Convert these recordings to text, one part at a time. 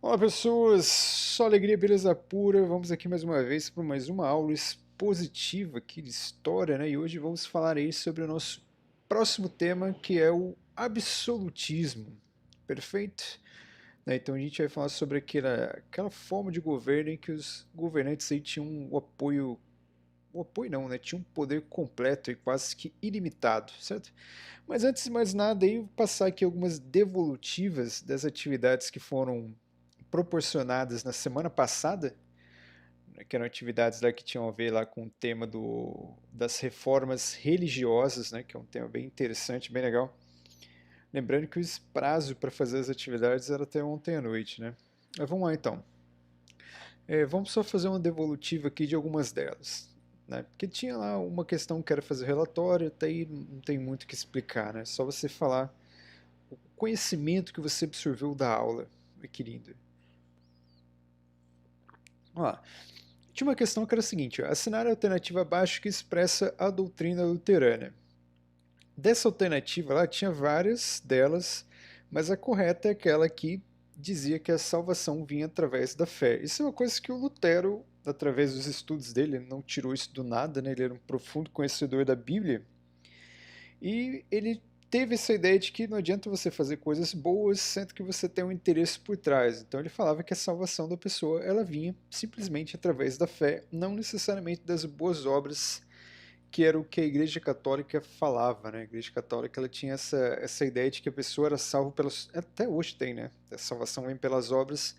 Olá pessoas, só alegria, beleza pura. Vamos aqui mais uma vez para mais uma aula expositiva aqui de história, né? E hoje vamos falar aí sobre o nosso próximo tema, que é o absolutismo. Perfeito? Né, então a gente vai falar sobre aquela forma de governo em que os governantes aí tinham o apoio não, né? Tinha um poder completo e quase que ilimitado, certo? Mas antes de mais nada, aí, vou passar aqui algumas devolutivas das atividades que foram proporcionadas na semana passada, né, que eram atividades lá que tinham a ver lá com o tema das reformas religiosas, né, que é um tema bem interessante, bem legal. Lembrando que o prazo para fazer as atividades era até ontem à noite, né? Mas vamos lá então. Vamos só fazer uma devolutiva aqui de algumas delas. Né? Porque tinha lá uma questão que era fazer relatório, até aí não tem muito o que explicar, né? Só você falar o conhecimento que você absorveu da aula, meu querido. Ó, tinha uma questão que era a seguinte: ó, assinar a alternativa abaixo que expressa a doutrina luterana. Dessa alternativa lá tinha várias delas, mas a correta é aquela que dizia que a salvação vinha através da fé. Isso é uma coisa que o Lutero, através dos estudos dele, ele não tirou isso do nada, né? Ele era um profundo conhecedor da Bíblia e ele teve essa ideia de que não adianta você fazer coisas boas sendo que você tem um interesse por trás. Então ele falava que a salvação da pessoa ela vinha simplesmente através da fé, não necessariamente das boas obras, que era o que a Igreja Católica falava, né? A Igreja Católica ela tinha essa ideia de que a pessoa era salva pelas, até hoje tem, né? A salvação vem pelas obras.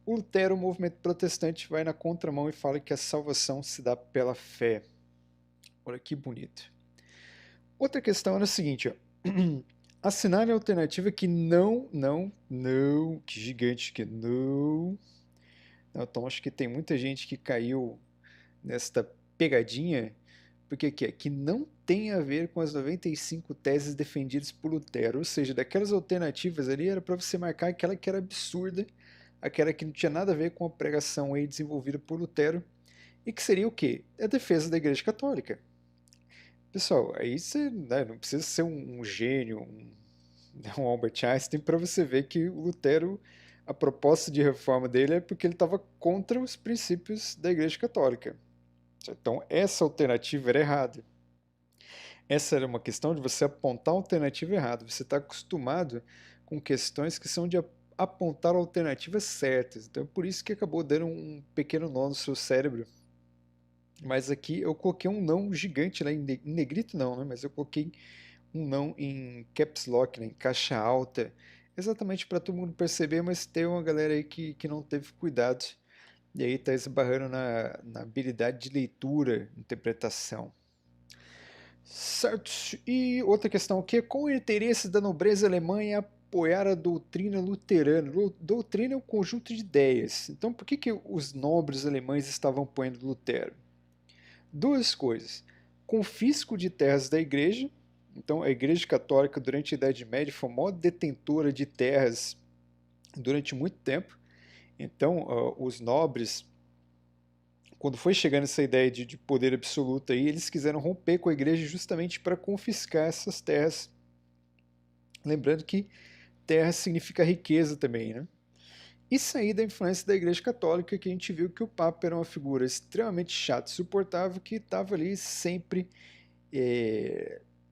O Lutero, o movimento protestante, vai na contramão e fala que a salvação se dá pela fé. Olha que bonito. Outra questão era a seguinte, ó. Assinar a alternativa que não, que gigante que não. Então acho que tem muita gente que caiu nesta pegadinha, porque que não tem a ver com as 95 teses defendidas por Lutero, ou seja, daquelas alternativas ali era para você marcar aquela que era absurda, aquela que não tinha nada a ver com a pregação aí desenvolvida por Lutero, e que seria o quê? A defesa da Igreja Católica. Pessoal, aí você, né, não precisa ser um gênio, um Albert Einstein para você ver que o Lutero, a proposta de reforma dele é porque ele estava contra os princípios da Igreja Católica. Então, essa alternativa era errada. Essa era uma questão de você apontar a alternativa errada. Você está acostumado com questões que são de apontar alternativas certas. Então, é por isso que acabou dando um pequeno nó no seu cérebro. Mas aqui eu coloquei um não gigante lá em negrito, não, né? Mas eu coloquei um não em caps lock, né, em caixa alta, exatamente para todo mundo perceber, mas tem uma galera aí que não teve cuidado e aí está esbarrando na habilidade de leitura, interpretação. Certo. E outra questão aqui, qual o interesse da nobreza alemã em apoiar a doutrina luterana? Doutrina é um conjunto de ideias. Então, por que os nobres alemães estavam apoiando Lutero? Duas coisas. Confisco de terras da igreja. Então, a Igreja Católica, durante a Idade Média, foi a maior detentora de terras durante muito tempo. Então, os nobres, quando foi chegando essa ideia de poder absoluto aí, eles quiseram romper com a igreja justamente para confiscar essas terras. Lembrando que terra significa riqueza também, né? E sair da influência da Igreja Católica, que a gente viu que o Papa era uma figura extremamente chata e insuportável, que estava ali sempre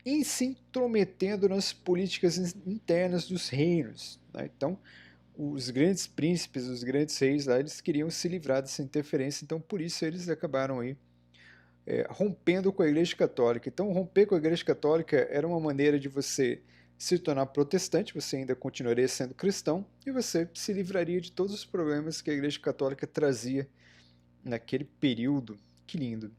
em se intrometendo nas políticas internas dos reinos. Né? Então, os grandes príncipes, os grandes reis lá, eles queriam se livrar dessa interferência, então por isso eles acabaram aí rompendo com a Igreja Católica. Então, romper com a Igreja Católica era uma maneira de você se tornar protestante, você ainda continuaria sendo cristão, e você se livraria de todos os problemas que a Igreja Católica trazia naquele período. Que lindo.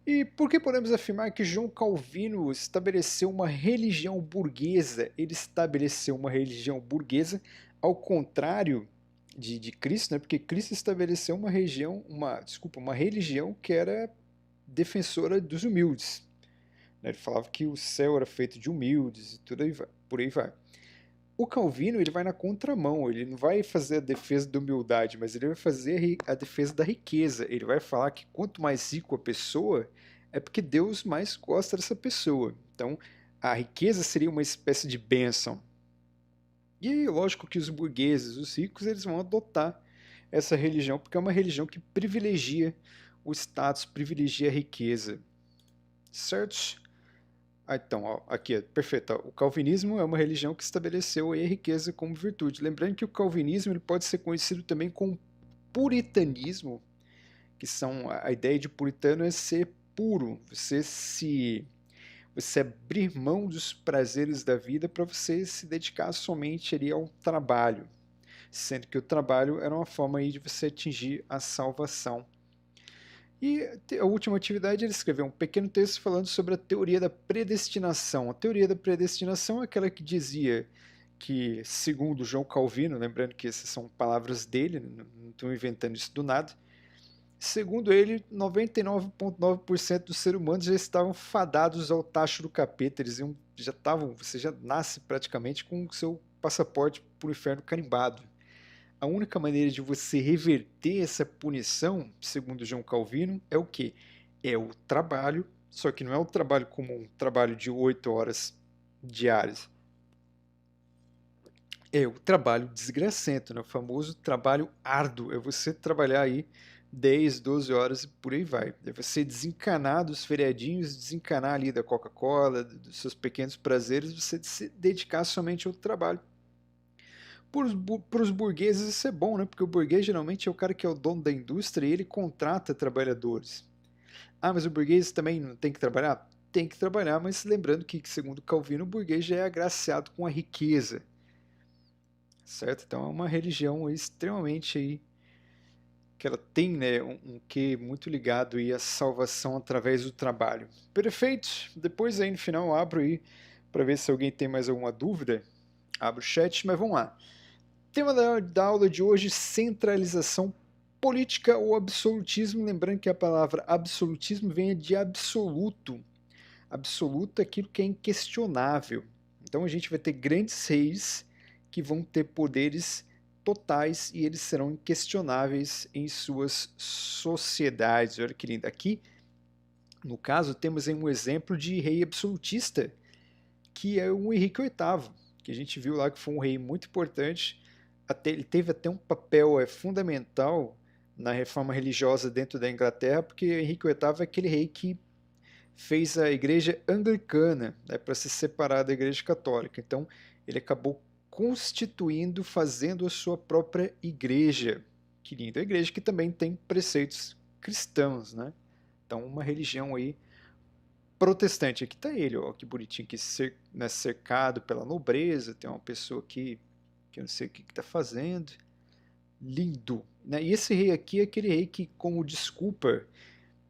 E por que podemos afirmar que João Calvino estabeleceu uma religião burguesa? Ele estabeleceu uma religião burguesa, ao contrário de Cristo, né? Porque Cristo estabeleceu uma religião que era defensora dos humildes. Né? Ele falava que o céu era feito de humildes e tudo aí vai, por aí vai. O Calvino ele vai na contramão, ele não vai fazer a defesa da humildade, mas ele vai fazer a defesa da riqueza. Ele vai falar que quanto mais rico a pessoa, é porque Deus mais gosta dessa pessoa. Então, a riqueza seria uma espécie de bênção. E aí, lógico que os burgueses, os ricos, eles vão adotar essa religião, porque é uma religião que privilegia o status, privilegia a riqueza, certo? Ah, então, ó, aqui, perfeito. Ó, o calvinismo é uma religião que estabeleceu aí a riqueza como virtude. Lembrando que o calvinismo ele pode ser conhecido também como puritanismo, que são a ideia de puritano é ser puro, você abrir mão dos prazeres da vida para você se dedicar somente ali ao trabalho, sendo que o trabalho era uma forma aí de você atingir a salvação. E a última atividade ele escreveu um pequeno texto falando sobre a teoria da predestinação. A teoria da predestinação é aquela que dizia que, segundo João Calvino, lembrando que essas são palavras dele, não estou inventando isso do nada, segundo ele, 99,9% dos seres humanos já estavam fadados ao tacho do capeta, eles já estavam, você já nasce praticamente com o seu passaporte para o inferno carimbado. A única maneira de você reverter essa punição, segundo João Calvino, é o quê? É o trabalho, só que não é um trabalho comum, um trabalho de 8 horas diárias. É o trabalho desgracento, né? O famoso trabalho árduo. É você trabalhar aí 10, 12 horas e por aí vai. É você desencanar dos feriadinhos, desencanar ali da Coca-Cola, dos seus pequenos prazeres, você se dedicar somente ao trabalho. Para os burgueses isso é bom, né? Porque o burguês geralmente é o cara que é o dono da indústria e ele contrata trabalhadores. Ah, mas o burguês também não tem que trabalhar? Tem que trabalhar, mas lembrando que, segundo Calvino, o burguês já é agraciado com a riqueza, certo? Então é uma religião extremamente aí, que ela tem né, um quê muito ligado aí à salvação através do trabalho. Perfeito? Depois aí no final eu abro aí para ver se alguém tem mais alguma dúvida. Abro o chat, mas vamos lá. Tema da aula de hoje, centralização política ou absolutismo. Lembrando que a palavra absolutismo vem de absoluto. Absoluto é aquilo que é inquestionável. Então a gente vai ter grandes reis que vão ter poderes totais e eles serão inquestionáveis em suas sociedades. Olha que lindo. Aqui, no caso, temos um exemplo de rei absolutista, que é o Henrique VIII, que a gente viu lá que foi um rei muito importante. Ele teve até um papel fundamental na reforma religiosa dentro da Inglaterra, porque Henrique VIII é aquele rei que fez a igreja anglicana né, para se separar da igreja católica. Então, ele acabou constituindo, fazendo a sua própria igreja. Que lindo. A igreja que também tem preceitos cristãos, né? Então, uma religião aí protestante. Aqui está ele, ó, que bonitinho, que né, cercado pela nobreza, tem uma pessoa aqui que eu não sei o que está fazendo. Lindo. Né? E esse rei aqui é aquele rei que, como desculpa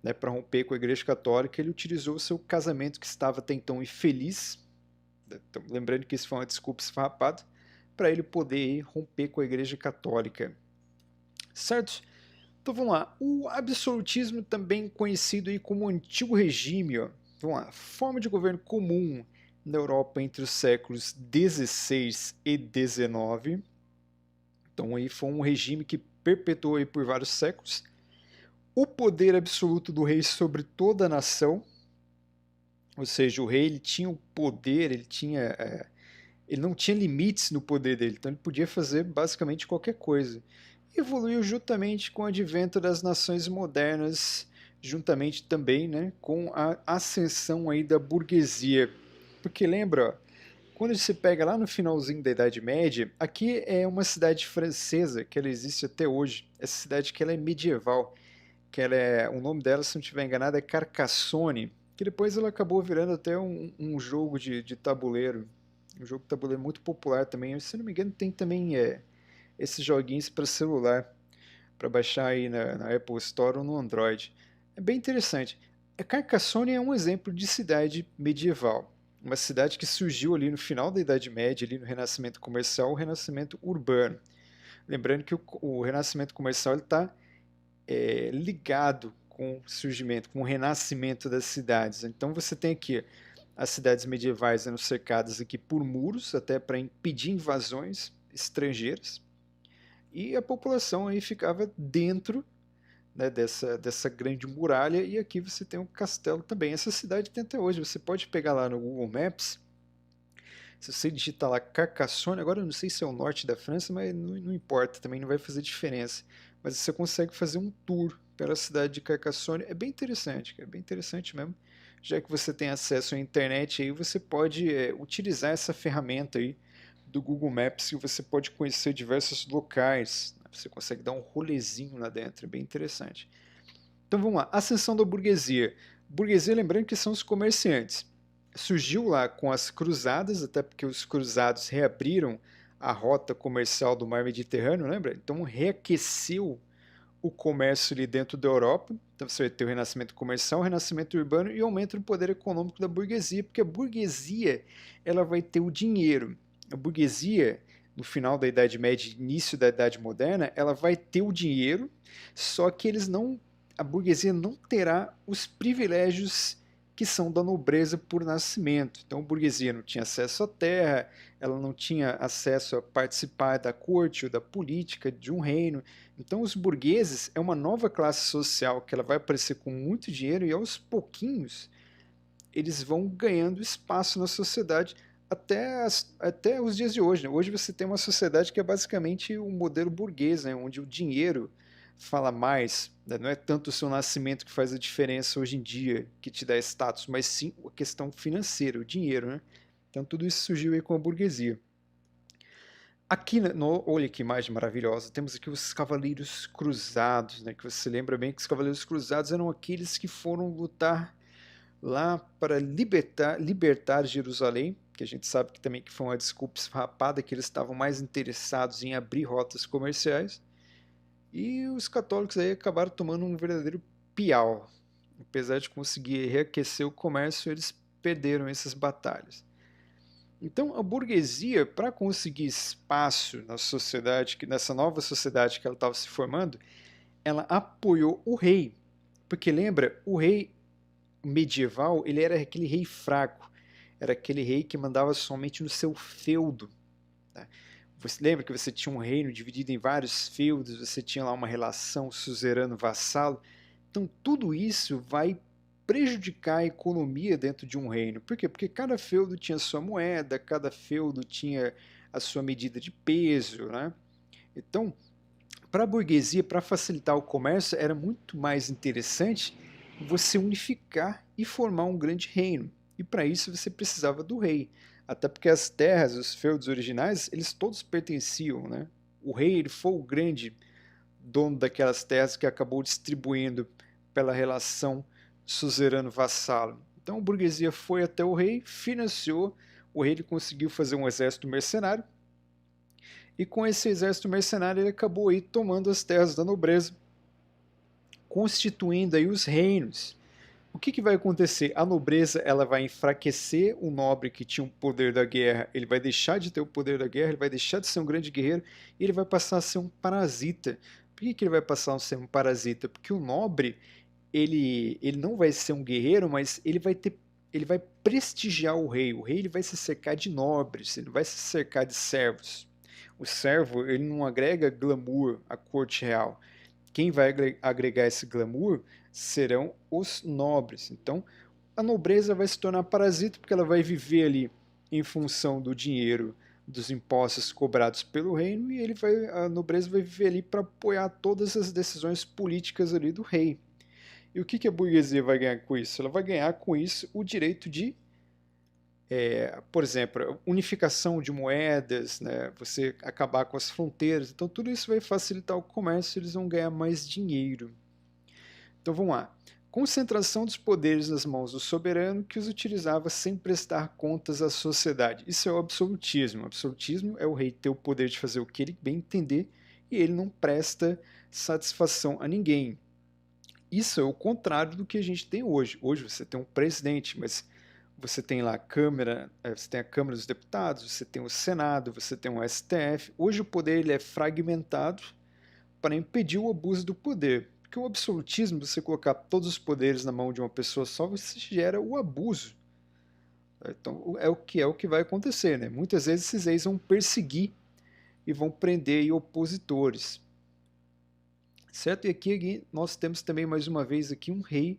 né, para romper com a Igreja Católica, ele utilizou o seu casamento que estava até então infeliz, então, lembrando que isso foi uma desculpa esfarrapada, para ele poder romper com a Igreja Católica. Certo? Então vamos lá. O absolutismo, também conhecido aí como antigo regime, ó. Vamos lá. Forma de governo comum na Europa entre os séculos XVI e XIX. Então aí foi um regime que perpetuou aí por vários séculos o poder absoluto do rei sobre toda a nação, ou seja, o rei ele tinha o poder, ele não tinha limites no poder dele, então ele podia fazer basicamente qualquer coisa. Evoluiu juntamente com o advento das nações modernas, juntamente também né, com a ascensão aí da burguesia. Porque lembra, ó, quando se pega lá no finalzinho da Idade Média, aqui é uma cidade francesa que ela existe até hoje. Essa cidade que ela é medieval, que ela o nome dela, se não estiver enganado, é Carcassonne, que depois ela acabou virando até um jogo de tabuleiro, um jogo de tabuleiro muito popular também. Se não me engano, tem também esses joguinhos para celular, para baixar aí na Apple Store ou no Android. É bem interessante. A Carcassonne é um exemplo de cidade medieval. Uma cidade que surgiu ali no final da Idade Média, ali no Renascimento Comercial, o Renascimento Urbano. Lembrando que o Renascimento Comercial está ligado com o surgimento, com o renascimento das cidades. Então você tem aqui as cidades medievais eram cercadas aqui por muros, até para impedir invasões estrangeiras, e a população aí ficava dentro né, dessa grande muralha, e aqui você tem um castelo também. Essa cidade tem até hoje, você pode pegar lá no Google Maps, Se você digitar lá Carcassonne, agora eu não sei se é o norte da França, mas não importa, também não vai fazer diferença. Mas você consegue fazer um tour pela cidade de Carcassonne, é bem interessante, é bem interessante mesmo. Já que você tem acesso à internet aí, você pode utilizar essa ferramenta aí do Google Maps e você pode conhecer diversos locais. Você consegue dar um rolezinho lá dentro, é bem interessante. Então vamos lá, ascensão da burguesia. Burguesia, lembrando que são os comerciantes. Surgiu lá com as cruzadas, até porque os cruzados reabriram a rota comercial do mar Mediterrâneo, lembra? Então reaqueceu o comércio ali dentro da Europa. Então você vai ter o renascimento comercial, o renascimento urbano e aumento do poder econômico da burguesia, porque a burguesia ela vai ter o dinheiro. A burguesia, no final da Idade Média e início da Idade Moderna, ela vai ter o dinheiro, só que eles não, a burguesia não terá os privilégios que são da nobreza por nascimento. Então a burguesia não tinha acesso à terra, ela não tinha acesso a participar da corte ou da política de um reino. Então os burgueses é uma nova classe social que ela vai aparecer com muito dinheiro e aos pouquinhos eles vão ganhando espaço na sociedade até os dias de hoje. Né? Hoje você tem uma sociedade que é basicamente um modelo burguês, né? Onde o dinheiro fala mais. Né? Não é tanto o seu nascimento que faz a diferença hoje em dia, que te dá status, mas sim a questão financeira, o dinheiro. Né? Então tudo isso surgiu aí com a burguesia. Aqui, olha que imagem maravilhosa, temos aqui os Cavaleiros Cruzados, né? Que você lembra bem que os Cavaleiros Cruzados eram aqueles que foram lutar lá para libertar Jerusalém, que a gente sabe que também que foi uma desculpa esfarrapada, que eles estavam mais interessados em abrir rotas comerciais, e os católicos aí acabaram tomando um verdadeiro piau. Apesar de conseguir reaquecer o comércio, eles perderam essas batalhas. Então, a burguesia, para conseguir espaço na sociedade, nessa nova sociedade que ela estava se formando, ela apoiou o rei. Porque lembra, o rei medieval, ele era aquele rei fraco, era aquele rei que mandava somente no seu feudo. Né? Você lembra que você tinha um reino dividido em vários feudos, você tinha lá uma relação suzerano-vassalo. Então tudo isso vai prejudicar a economia dentro de um reino. Por quê? Porque cada feudo tinha sua moeda, cada feudo tinha a sua medida de peso. Né? Então, para a burguesia, para facilitar o comércio, era muito mais interessante você unificar e formar um grande reino. E para isso você precisava do rei. Até porque as terras, os feudos originais, eles todos pertenciam. Né? O rei ele foi o grande dono daquelas terras que acabou distribuindo pela relação suzerano-vassalo. Então a burguesia foi até o rei, financiou, o rei ele conseguiu fazer um exército mercenário, e com esse exército mercenário ele acabou aí tomando as terras da nobreza, constituindo aí os reinos. O que, que vai acontecer? A nobreza ela vai enfraquecer o nobre que tinha o poder da guerra, ele vai deixar de ter o poder da guerra, ele vai deixar de ser um grande guerreiro e ele vai passar a ser um parasita. Por que, que ele vai passar a ser um parasita? Porque o nobre ele não vai ser um guerreiro, mas ele vai prestigiar o rei. O rei ele vai se cercar de nobres, ele vai se cercar de servos. O servo ele não agrega glamour à corte real. Quem vai agregar esse glamour serão os nobres. Então, a nobreza vai se tornar parasita porque ela vai viver ali em função do dinheiro dos impostos cobrados pelo reino e a nobreza vai viver ali para apoiar todas as decisões políticas ali do rei. E o que, que a burguesia vai ganhar com isso? Ela vai ganhar com isso o direito de por exemplo, unificação de moedas, né, você acabar com as fronteiras, então tudo isso vai facilitar o comércio, eles vão ganhar mais dinheiro. Então vamos lá. Concentração dos poderes nas mãos do soberano que os utilizava sem prestar contas à sociedade. Isso é o absolutismo. O absolutismo é o rei ter o poder de fazer o que ele bem entender e ele não presta satisfação a ninguém. Isso é o contrário do que a gente tem hoje. Hoje você tem um presidente, mas você tem lá a Câmara, você tem a Câmara dos Deputados, você tem o Senado, você tem o STF. Hoje o poder ele é fragmentado para impedir o abuso do poder. Porque o absolutismo, você colocar todos os poderes na mão de uma pessoa só, você gera o abuso. Então é o que vai acontecer. Né? Muitas vezes esses reis vão perseguir e vão prender opositores. Certo? E aqui nós temos também mais uma vez aqui um rei.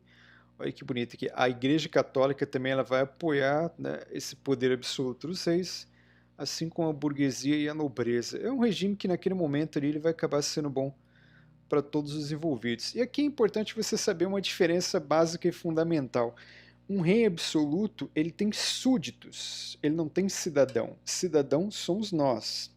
Olha que bonito aqui. A Igreja Católica também ela vai apoiar, né, esse poder absoluto dos reis. assim como a burguesia e a nobreza. É um regime que naquele momento ali ele vai acabar sendo bom para todos os envolvidos. E aqui é importante você saber uma diferença básica e fundamental. Um rei absoluto, ele tem súditos, ele não tem cidadão. Cidadão somos nós.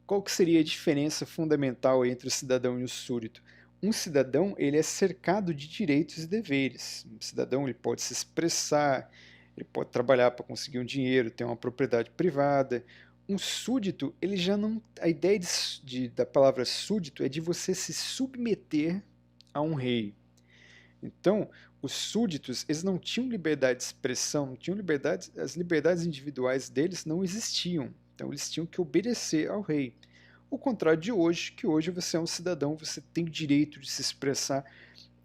Qual que seria a diferença fundamental entre o cidadão e o súdito? Um cidadão, ele é cercado de direitos e deveres. Um cidadão, ele pode se expressar, ele pode trabalhar para conseguir um dinheiro, ter uma propriedade privada. Um súdito, ele já não... A ideia da palavra súdito é de você se submeter a um rei. Então, os súditos, eles não tinham liberdade de expressão, não tinham liberdade, as liberdades individuais deles não existiam. Então, eles tinham que obedecer ao rei. O contrário de hoje, que hoje você é um cidadão, você tem direito de se expressar,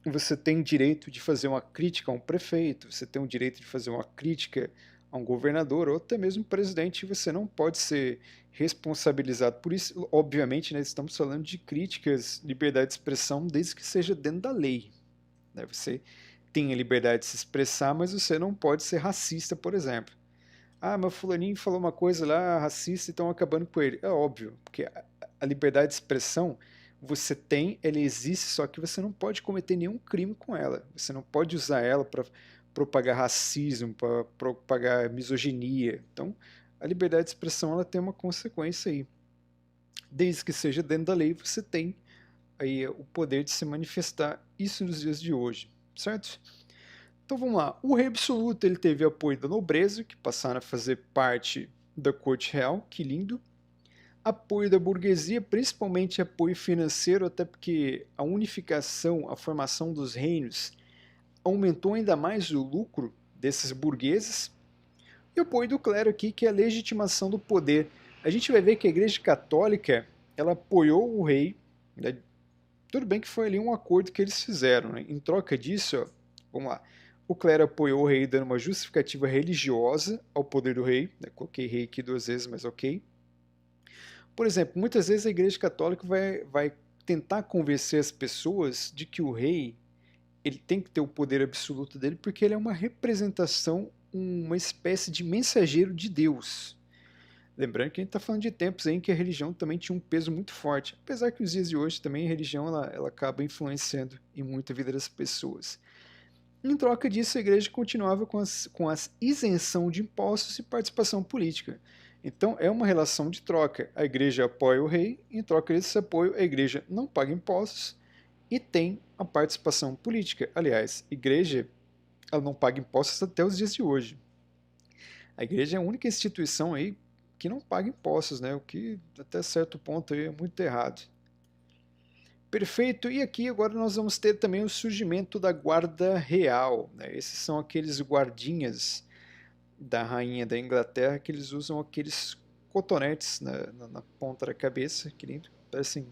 você tem direito de fazer uma crítica a um prefeito, você tem o direito de fazer uma crítica a um governador ou até mesmo um presidente, e você não pode ser responsabilizado por isso. Obviamente, né, estamos falando de críticas, liberdade de expressão, desde que seja dentro da lei. Né? Você tem a liberdade de se expressar, mas você não pode ser racista, por exemplo. Ah, mas fulaninho falou uma coisa lá racista e estão acabando com ele. É óbvio, porque a liberdade de expressão você tem, ela existe, só que você não pode cometer nenhum crime com ela. Você não pode usar ela para propagar racismo, para propagar misoginia. Então, a liberdade de expressão ela tem uma consequência aí. Desde que seja dentro da lei, você tem aí o poder de se manifestar, isso nos dias de hoje, certo? Então vamos lá, o rei absoluto ele teve apoio da nobreza, que passaram a fazer parte da corte real, que lindo. Apoio da burguesia, principalmente apoio financeiro, até porque a unificação, a formação dos reinos aumentou ainda mais o lucro desses burgueses. E o apoio do clero aqui, que é a legitimação do poder. A gente vai ver que a Igreja Católica ela apoiou o rei, né? Tudo bem que foi ali um acordo que eles fizeram. Né? Em troca disso, ó, vamos lá, o clero apoiou o rei dando uma justificativa religiosa ao poder do rei. Né? Coloquei rei aqui 2 vezes, mas ok. Por exemplo, muitas vezes a Igreja Católica vai tentar convencer as pessoas de que o rei ele tem que ter o poder absoluto dele porque ele é uma representação, uma espécie de mensageiro de Deus. Lembrando que a gente está falando de tempos em que a religião também tinha um peso muito forte, apesar que nos dias de hoje também a religião ela acaba influenciando em muita vida das pessoas. Em troca disso, a igreja continuava com as isenção de impostos e participação política. Então é uma relação de troca. A igreja apoia o rei, em troca desse apoio, a igreja não paga impostos e tem a participação política. Aliás, a igreja ela não paga impostos até os dias de hoje. A igreja é a única instituição aí que não paga impostos, né? O que até certo ponto aí é muito errado. Perfeito, e aqui agora nós vamos ter também o surgimento da guarda real. Né? Esses são aqueles guardinhas da rainha da Inglaterra que eles usam aqueles cotonetes na ponta da cabeça, que lindo, parecem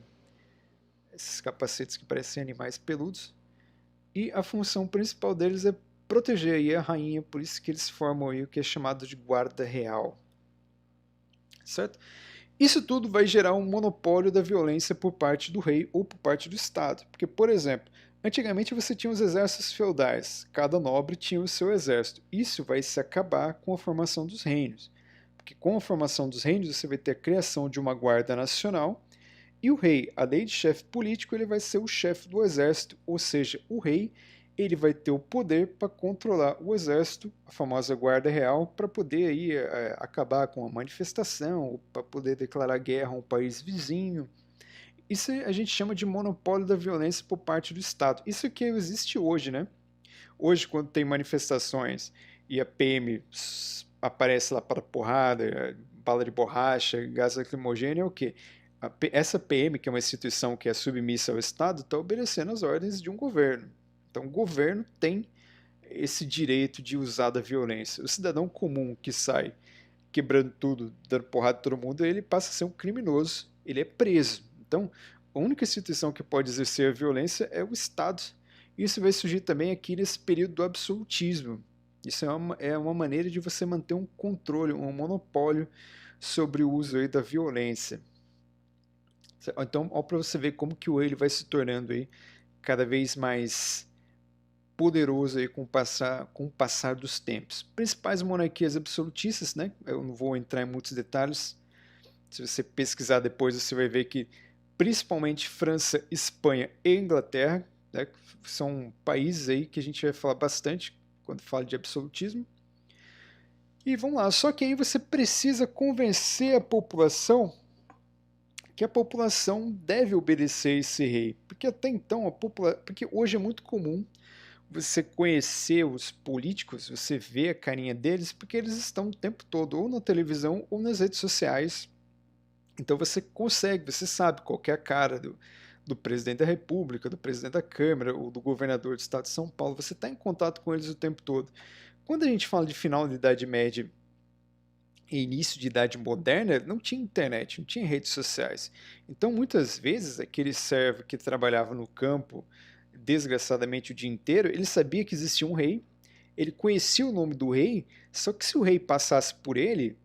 esses capacetes que parecem animais peludos. E a função principal deles é proteger aí a rainha, por isso que eles formam aí o que é chamado de guarda real. Certo? Isso tudo vai gerar um monopólio da violência por parte do rei ou por parte do Estado. Porque, por exemplo, antigamente você tinha os exércitos feudais, cada nobre tinha o seu exército. Isso vai se acabar com a formação dos reinos. Porque com a formação dos reinos você vai ter a criação de uma guarda nacional e o rei, além de chefe político, ele vai ser o chefe do exército, ou seja, o rei ele vai ter o poder para controlar o exército, a famosa guarda real, para poder aí, acabar com a manifestação, para poder declarar guerra a um país vizinho. Isso a gente chama de monopólio da violência por parte do Estado. Isso que existe hoje, né? Hoje, quando tem manifestações e a PM aparece lá para porrada, bala de borracha, gás lacrimogêneo, é o quê? Essa PM, que é uma instituição que é submissa ao Estado, está obedecendo às ordens de um governo. Então, o governo tem esse direito de usar da violência. O cidadão comum que sai quebrando tudo, dando porrada em todo mundo, ele passa a ser um criminoso, ele é preso. Então, a única instituição que pode exercer a violência é o Estado. Isso vai surgir também aqui nesse período do absolutismo. Isso é uma maneira de você manter um controle, um monopólio sobre o uso aí da violência. Então, para você ver como que o ele vai se tornando aí cada vez mais poderoso aí com o passar dos tempos. Principais monarquias absolutistas, né? Eu não vou entrar em muitos detalhes. Se você pesquisar depois, você vai ver que principalmente França, Espanha e Inglaterra, né, são países aí que a gente vai falar bastante quando fala de absolutismo. E vamos lá, só que aí você precisa convencer a população que a população deve obedecer esse rei, porque até então porque hoje é muito comum você conhecer os políticos, você vê a carinha deles, porque eles estão o tempo todo ou na televisão ou nas redes sociais. Então você consegue, você sabe qual que é a cara do presidente da República, do presidente da Câmara ou do governador do estado de São Paulo. Você está em contato com eles o tempo todo. Quando a gente fala de final da Idade Média e início de Idade Moderna, não tinha internet, não tinha redes sociais. Então, muitas vezes, aquele servo que trabalhava no campo, desgraçadamente o dia inteiro, ele sabia que existia um rei, ele conhecia o nome do rei, só que se o rei passasse por ele,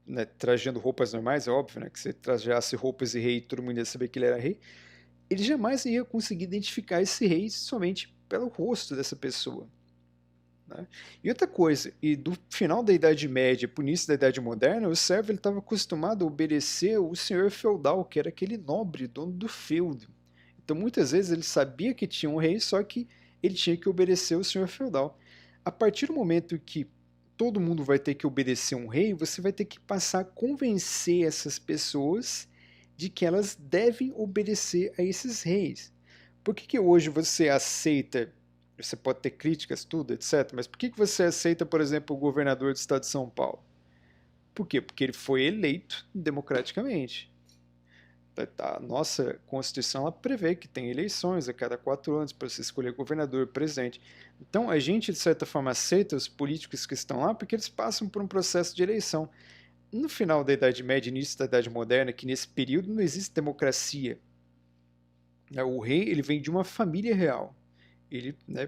né, trajando roupas normais, é óbvio, né, que se trajasse roupas de rei, todo mundo ia saber que ele era rei, ele jamais ia conseguir identificar esse rei somente pelo rosto dessa pessoa. Né? E outra coisa, e do final da Idade Média para o início da Idade Moderna, o servo estava acostumado a obedecer o senhor feudal, que era aquele nobre, dono do feudo. Então muitas vezes ele sabia que tinha um rei, só que ele tinha que obedecer o senhor feudal. A partir do momento que todo mundo vai ter que obedecer um rei, você vai ter que passar a convencer essas pessoas de que elas devem obedecer a esses reis. Por que hoje você aceita, você pode ter críticas, tudo, etc., mas por que você aceita, por exemplo, o governador do estado de São Paulo? Por quê? Porque ele foi eleito democraticamente. A nossa Constituição ela prevê que tem eleições a cada 4 anos para você escolher governador, presidente. Então a gente, de certa forma, aceita os políticos que estão lá porque eles passam por um processo de eleição. No final da Idade Média, início da Idade Moderna, que nesse período não existe democracia. O rei ele vem de uma família real. Ele, né,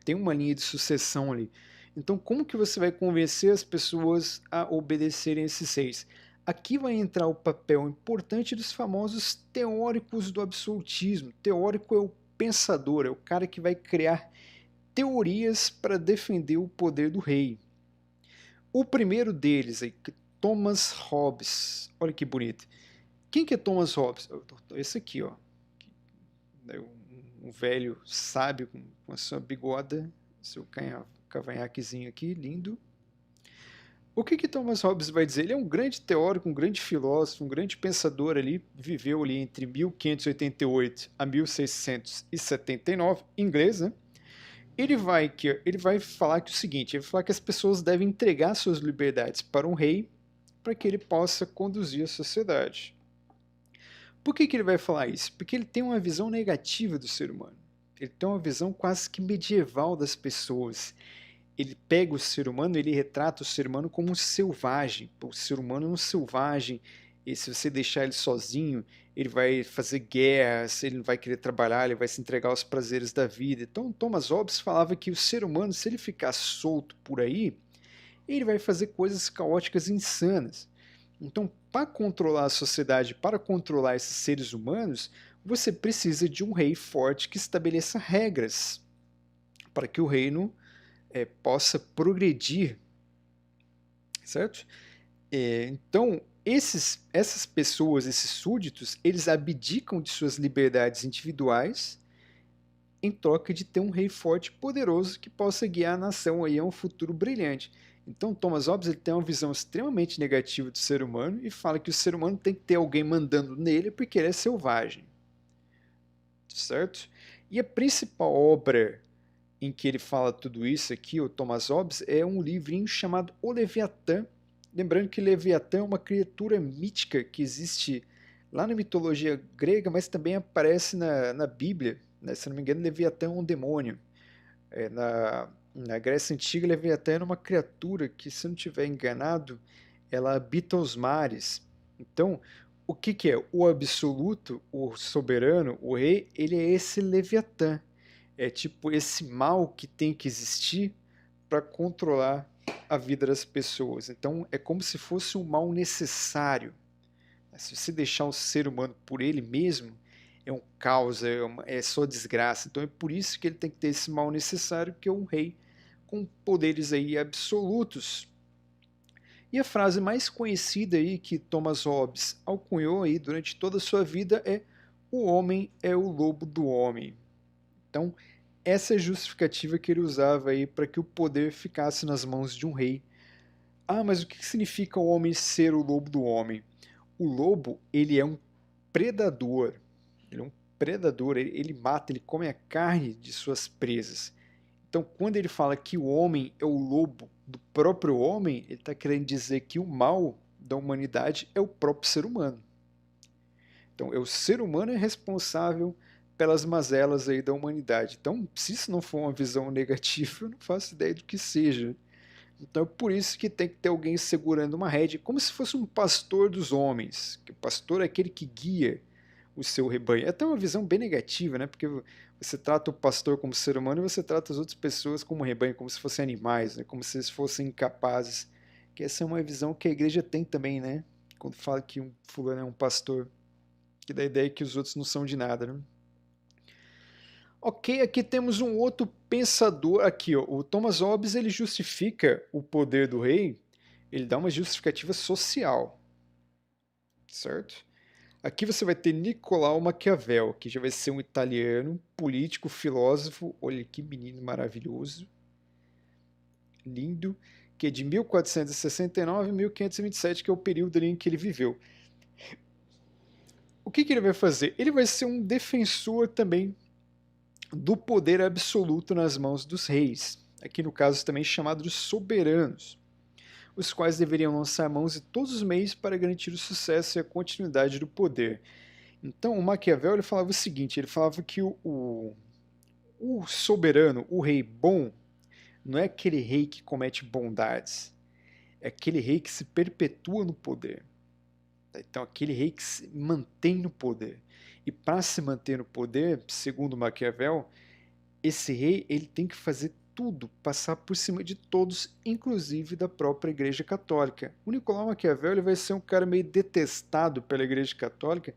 tem uma linha de sucessão ali. Então como que você vai convencer as pessoas a obedecerem esses reis? Aqui vai entrar o papel importante dos famosos teóricos do absolutismo. Teórico é o pensador, é o cara que vai criar teorias para defender o poder do rei. O primeiro deles é Thomas Hobbes. Olha que bonito. Quem que é Thomas Hobbes? Esse aqui, ó. Um velho sábio com a sua bigoda, seu cavanhaquezinho aqui, lindo. O que Thomas Hobbes vai dizer? Ele é um grande teórico, um grande filósofo, um grande pensador ali, viveu ali entre 1588 a 1679, inglês, né? Ele vai falar que o seguinte, ele vai falar que as pessoas devem entregar suas liberdades para um rei para que ele possa conduzir a sociedade. Por que ele vai falar isso? Porque ele tem uma visão negativa do ser humano. Ele tem uma visão quase que medieval das pessoas. Ele pega o ser humano, ele retrata o ser humano como um selvagem. O ser humano é um selvagem, e se você deixar ele sozinho, ele vai fazer guerras, ele não vai querer trabalhar, ele vai se entregar aos prazeres da vida. Então Thomas Hobbes falava que o ser humano, se ele ficar solto por aí, ele vai fazer coisas caóticas e insanas. Então, para controlar a sociedade, para controlar esses seres humanos, você precisa de um rei forte que estabeleça regras para que o reino possa progredir, certo? Então, essas pessoas, esses súditos, eles abdicam de suas liberdades individuais em troca de ter um rei forte e poderoso que possa guiar a nação aí a um futuro brilhante. Então, Thomas Hobbes ele tem uma visão extremamente negativa do ser humano e fala que o ser humano tem que ter alguém mandando nele porque ele é selvagem, certo? E a principal obra em que ele fala tudo isso aqui, o Thomas Hobbes, é um livrinho chamado O Leviatã. Lembrando que Leviatã é uma criatura mítica que existe lá na mitologia grega, mas também aparece na Bíblia. Né? Se não me engano, Leviatã é um demônio. Na Grécia Antiga, Leviatã era uma criatura que, se não estiver enganado, ela habita os mares. Então, o que é? O absoluto, o soberano, o rei, ele é esse Leviatã. É tipo esse mal que tem que existir para controlar a vida das pessoas. Então é como se fosse um mal necessário. Se você deixar o ser humano por ele mesmo, é um caos, é só desgraça. Então é por isso que ele tem que ter esse mal necessário, que é um rei com poderes aí absolutos. E a frase mais conhecida aí que Thomas Hobbes alcunhou aí durante toda a sua vida é: o homem é o lobo do homem. Então, essa é a justificativa que ele usava aí para que o poder ficasse nas mãos de um rei. Ah, mas o que significa o homem ser o lobo do homem? O lobo, ele é um predador. Ele é um predador, ele mata, ele come a carne de suas presas. Então, quando ele fala que o homem é o lobo do próprio homem, ele está querendo dizer que o mal da humanidade é o próprio ser humano. Então, é o ser humano é responsável pelas mazelas aí da humanidade. Então, se isso não for uma visão negativa, eu não faço ideia do que seja. Então, é por isso que tem que ter alguém segurando uma rédea, como se fosse um pastor dos homens. Que o pastor é aquele que guia o seu rebanho. É até uma visão bem negativa, né? Porque você trata o pastor como ser humano e você trata as outras pessoas como rebanho, como se fossem animais, né? Como se eles fossem incapazes. Que essa é uma visão que a igreja tem também, né? Quando fala que um fulano é um pastor, que dá a ideia que os outros não são de nada, né? Ok, aqui temos um outro pensador aqui, ó. O Thomas Hobbes ele justifica o poder do rei, ele dá uma justificativa social, certo? Aqui você vai ter Nicolau Maquiavel, que já vai ser um italiano, político, filósofo, olha que menino maravilhoso, lindo, que é de 1469 a 1527, que é o período ali em que ele viveu. O que ele vai fazer? Ele vai ser um defensor também do poder absoluto nas mãos dos reis, aqui no caso também chamado de soberanos, os quais deveriam lançar mãos de todos os meios para garantir o sucesso e a continuidade do poder. Então o Maquiavel ele falava o seguinte, ele falava que o soberano, o rei bom, não é aquele rei que comete bondades, é aquele rei que se perpetua no poder. Então aquele rei que se mantém no poder. E para se manter no poder, segundo Maquiavel, esse rei ele tem que fazer tudo, passar por cima de todos, inclusive da própria Igreja Católica. O Nicolau Maquiavel ele vai ser um cara meio detestado pela Igreja Católica,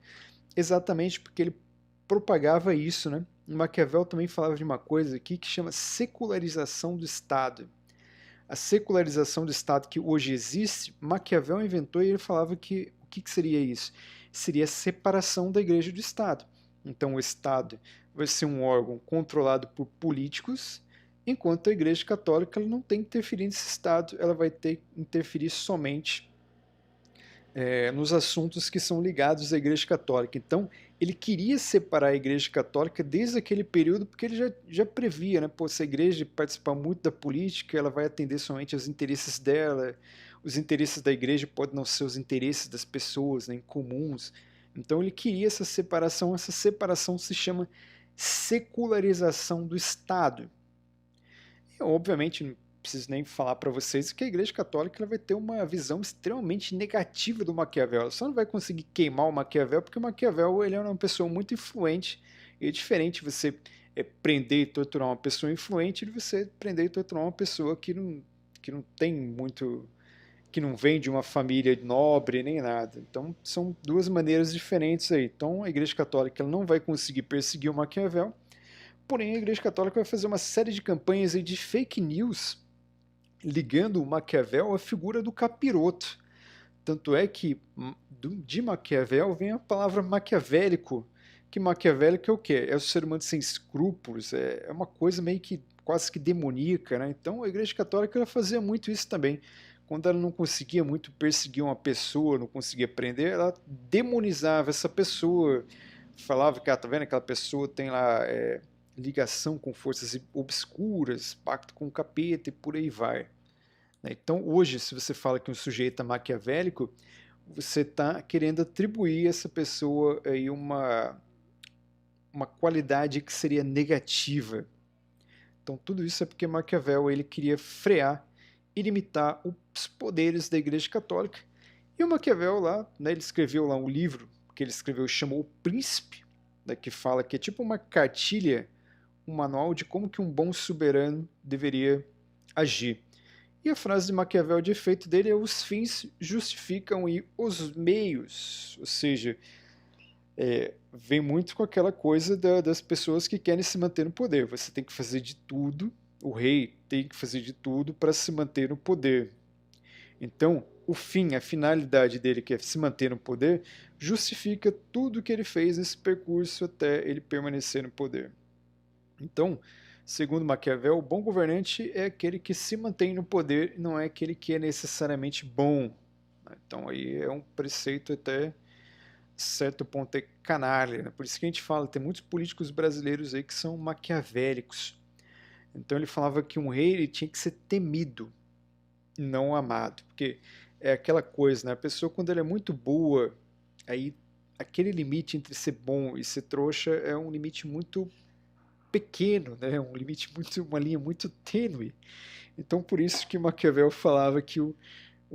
exatamente porque ele propagava isso, né? Maquiavel também falava de uma coisa aqui que chama secularização do Estado. A secularização do Estado que hoje existe, Maquiavel inventou e ele falava que o que seria isso? Seria a separação da Igreja do Estado. Então o Estado vai ser um órgão controlado por políticos, enquanto a Igreja Católica ela não tem que interferir nesse Estado, ela vai ter que interferir somente nos assuntos que são ligados à Igreja Católica. Então, ele queria separar a Igreja Católica desde aquele período, porque ele já previa, né? Pô, se a Igreja participar muito da política, ela vai atender somente aos interesses dela, os interesses da Igreja podem não ser os interesses das pessoas, né, comuns. Então, ele queria essa separação se chama secularização do Estado. E, obviamente, não preciso nem falar para vocês que a Igreja Católica ela vai ter uma visão extremamente negativa do Maquiavel. Ela só não vai conseguir queimar o Maquiavel porque o Maquiavel ele é uma pessoa muito influente e é diferente você prender e torturar uma pessoa influente de você prender e torturar uma pessoa que não tem muito, que não vem de uma família nobre nem nada. Então são duas maneiras diferentes aí. Então a Igreja Católica ela não vai conseguir perseguir o Maquiavel, porém a Igreja Católica vai fazer uma série de campanhas aí de fake news ligando o Maquiavel à figura do capiroto. Tanto é que de Maquiavel vem a palavra maquiavélico, que maquiavélico é o quê? É o ser humano sem escrúpulos, é uma coisa meio que quase que demoníaca, né? Então a Igreja Católica ela fazia muito isso também. Quando ela não conseguia muito perseguir uma pessoa, não conseguia prender, ela demonizava essa pessoa, falava que, tá vendo, aquela pessoa tem lá ligação com forças obscuras, pacto com o capeta e por aí vai. Então, hoje, se você fala que um sujeito é maquiavélico, você está querendo atribuir a essa pessoa aí uma qualidade que seria negativa. Então, tudo isso é porque Maquiavel ele queria frear e limitar os poderes da Igreja Católica. E o Maquiavel lá, né, ele escreveu lá um livro que ele escreveu, chamou O Príncipe, né, que fala que é tipo uma cartilha, um manual de como que um bom soberano deveria agir. E a frase de Maquiavel de efeito dele é: os fins justificam os meios. Ou seja, vem muito com aquela coisa das pessoas que querem se manter no poder. Você tem que fazer de tudo, o rei tem que fazer de tudo para se manter no poder. Então, o fim, a finalidade dele, que é se manter no poder, justifica tudo que ele fez nesse percurso até ele permanecer no poder. Então, segundo Maquiavel, o bom governante é aquele que se mantém no poder, não é aquele que é necessariamente bom. Então, aí é um preceito até certo ponto é canalha, né? Por isso que a gente fala, tem muitos políticos brasileiros aí que são maquiavélicos. Então ele falava que um rei ele tinha que ser temido, não amado, porque é aquela coisa, né? A pessoa quando ela é muito boa, aí aquele limite entre ser bom e ser trouxa é um limite muito pequeno, né? Um limite muito, uma linha muito tênue. Então por isso que Maquiavel falava que o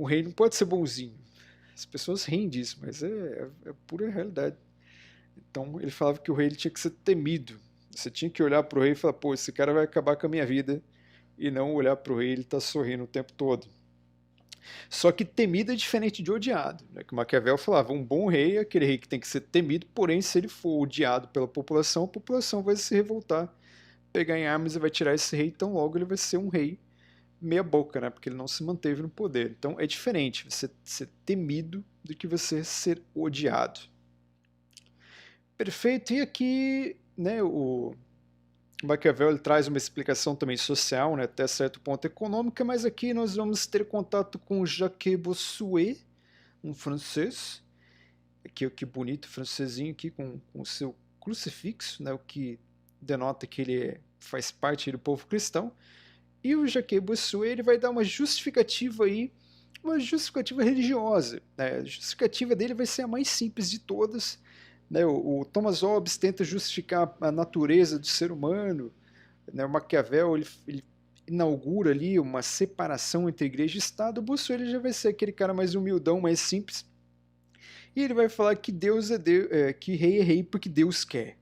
rei não pode ser bonzinho. As pessoas riem disso, mas é pura realidade. Então ele falava que o rei ele tinha que ser temido. Você tinha que olhar para o rei e falar, pô, esse cara vai acabar com a minha vida, e não olhar para o rei e ele tá sorrindo o tempo todo. Só que temido é diferente de odiado, né? Que Maquiavel falava, um bom rei é aquele rei que tem que ser temido, porém se ele for odiado pela população, a população vai se revoltar, pegar em armas e vai tirar esse rei, então logo ele vai ser um rei meia boca, né? Porque ele não se manteve no poder. Então é diferente você ser temido do que você ser odiado. Perfeito. E aqui, né, o Maquiavel ele traz uma explicação também social, né, até certo ponto econômica, mas aqui nós vamos ter contato com Jacques Bossuet, um francês, aqui que bonito francesinho aqui com o seu crucifixo, né, o que denota que ele faz parte do povo cristão. E o Jacques Bossuet ele vai dar uma justificativa aí, uma justificativa religiosa. Né? A justificativa dele vai ser a mais simples de todas. Né? O Thomas Hobbes tenta justificar a natureza do ser humano. Né? O Maquiavel ele inaugura ali uma separação entre igreja e Estado. O Bossuet ele já vai ser aquele cara mais humildão, mais simples. E ele vai falar que Deus que rei é rei porque Deus quer.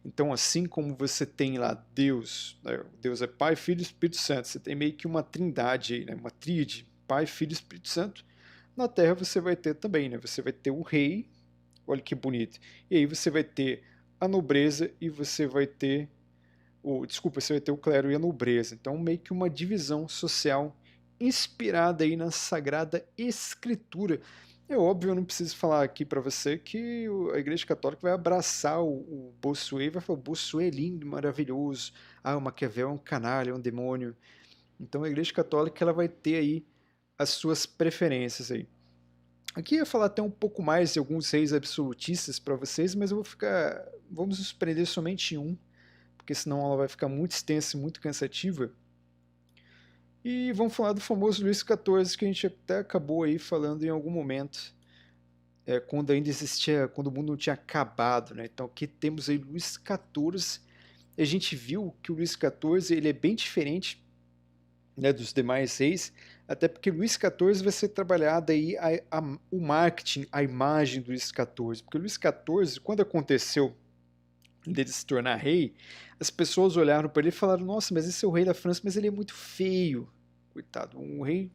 Então, assim como você tem lá Deus, né? Deus é Pai, Filho e Espírito Santo, você tem meio que uma trindade aí, né? Uma tríade, Pai, Filho e Espírito Santo. Na Terra você vai ter também, né? Você vai ter o rei, olha que bonito. E aí você vai ter a nobreza e você vai ter desculpa, você vai ter o clero e a nobreza. Então, meio que uma divisão social inspirada aí na Sagrada Escritura. É óbvio, eu não preciso falar aqui para você que a Igreja Católica vai abraçar o Bossuet e vai falar: Bossuet é lindo, maravilhoso. Ah, o Maquiavel é um canalha, é um demônio. Então, a Igreja Católica ela vai ter aí as suas preferências aí. Aqui eu ia falar até um pouco mais de alguns reis absolutistas para vocês, mas eu vou ficar. Vamos nos prender somente em um, porque senão ela vai ficar muito extensa e muito cansativa. E vamos falar do famoso Luís XIV, que a gente até acabou aí falando em algum momento, quando ainda existia, quando o mundo não tinha acabado, né? Então aqui temos aí Luís XIV, e a gente viu que o Luís XIV ele é bem diferente, né, dos demais reis, até porque Luís XIV vai ser trabalhada aí o marketing, a imagem do Luís XIV, porque o Luís XIV, quando aconteceu dele se tornar rei, as pessoas olharam para ele e falaram: Nossa, mas esse é o rei da França, mas ele é muito feio. Coitado, um rei.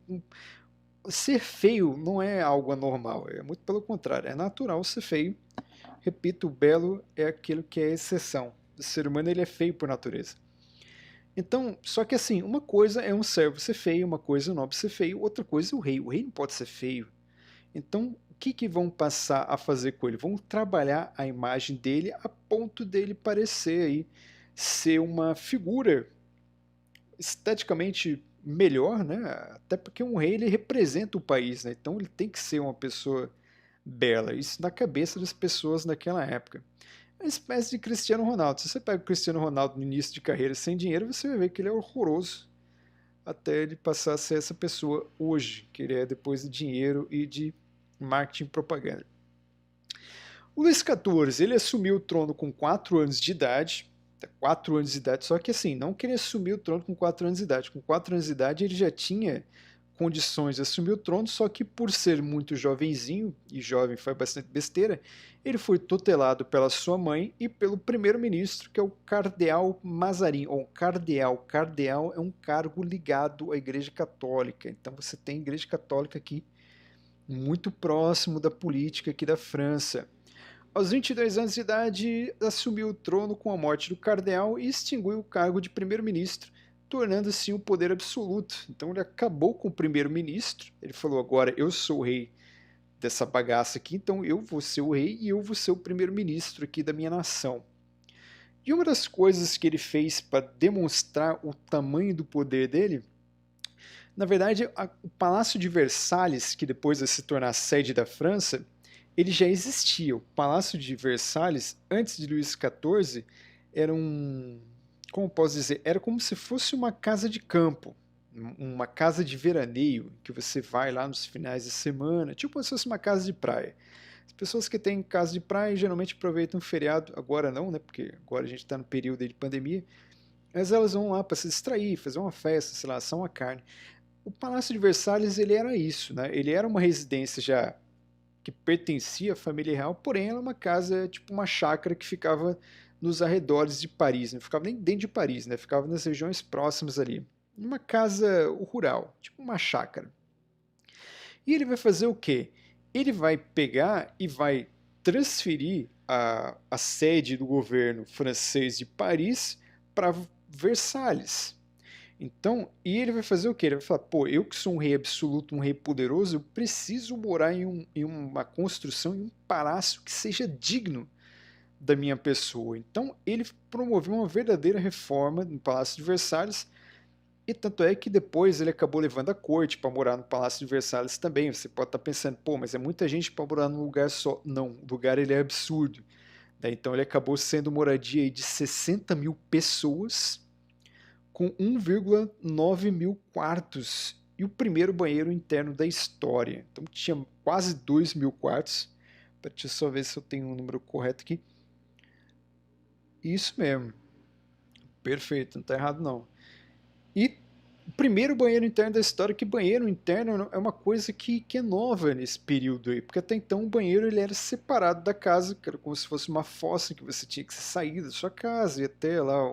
Ser feio não é algo anormal, é muito pelo contrário, é natural ser feio. Repito, o belo é aquilo que é exceção. O ser humano ele é feio por natureza. Então, só que assim, uma coisa é um servo ser feio, uma coisa é um nobre ser feio, outra coisa é o rei. O rei não pode ser feio. Então, o que vão passar a fazer com ele? Vão trabalhar a imagem dele a ponto dele parecer aí ser uma figura esteticamente melhor, né? Até porque um rei ele representa o país, né? Então ele tem que ser uma pessoa bela. Isso na cabeça das pessoas naquela época. Uma espécie de Cristiano Ronaldo. Se você pega o Cristiano Ronaldo no início de carreira sem dinheiro, você vai ver que ele é horroroso até ele passar a ser essa pessoa hoje, que ele é depois de dinheiro e de marketing e propaganda. O Luís XIV, ele assumiu o trono com 4 anos de idade, 4 anos de idade, só que assim, não que ele assumiu o trono com 4 anos de idade, com 4 anos de idade ele já tinha condições de assumir o trono, só que por ser muito jovenzinho, e jovem faz bastante besteira, ele foi tutelado pela sua mãe e pelo primeiro-ministro, que é o Cardeal Mazarin, ou Cardeal. Cardeal é um cargo ligado à Igreja Católica, então você tem a Igreja Católica aqui muito próximo da política aqui da França. Aos 22 anos de idade, assumiu o trono com a morte do cardeal e extinguiu o cargo de primeiro-ministro, tornando-se um poder absoluto. Então ele acabou com o primeiro-ministro, ele falou, agora eu sou o rei dessa bagaça aqui, então eu vou ser o rei e eu vou ser o primeiro-ministro aqui da minha nação. E uma das coisas que ele fez para demonstrar o tamanho do poder dele, na verdade, o Palácio de Versalhes, que depois vai se tornar a sede da França, ele já existia. O Palácio de Versalhes, antes de Luís XIV, era como posso dizer, era como se fosse uma casa de campo, uma casa de veraneio, que você vai lá nos finais de semana, tipo como se fosse uma casa de praia. As pessoas que têm casa de praia geralmente aproveitam o feriado, agora não, né? Porque agora a gente está no período de pandemia, mas elas vão lá para se distrair, fazer uma festa, sei lá, assar uma carne. O Palácio de Versalhes ele era isso, né? Ele era uma residência já que pertencia à família real, porém era uma casa, tipo uma chácara que ficava nos arredores de Paris, não ficava nem dentro de Paris, né? Ficava nas regiões próximas ali. Uma casa rural, tipo uma chácara. E ele vai fazer o quê? Ele vai pegar e vai transferir a sede do governo francês de Paris para Versalhes. Então, e ele vai fazer o quê? Ele vai falar, pô, eu que sou um rei absoluto, um rei poderoso, eu preciso morar em uma construção, em um palácio que seja digno da minha pessoa. Então, ele promoveu uma verdadeira reforma no Palácio de Versalhes, e tanto é que depois ele acabou levando a corte para morar no Palácio de Versalhes também. Você pode estar pensando, pô, mas é muita gente para morar num lugar só. Não, o lugar ele é absurdo. Então ele acabou sendo moradia de 60 mil pessoas, com 1,9 mil quartos e o primeiro banheiro interno da história. Então tinha quase 2 mil quartos. Deixa eu só ver se eu tenho um número correto aqui. Isso mesmo. Perfeito, não está errado não. E o primeiro banheiro interno da história, que banheiro interno é uma coisa que é nova nesse período aí, porque até então o banheiro ele era separado da casa, que era como se fosse uma fossa que você tinha que sair da sua casa e até lá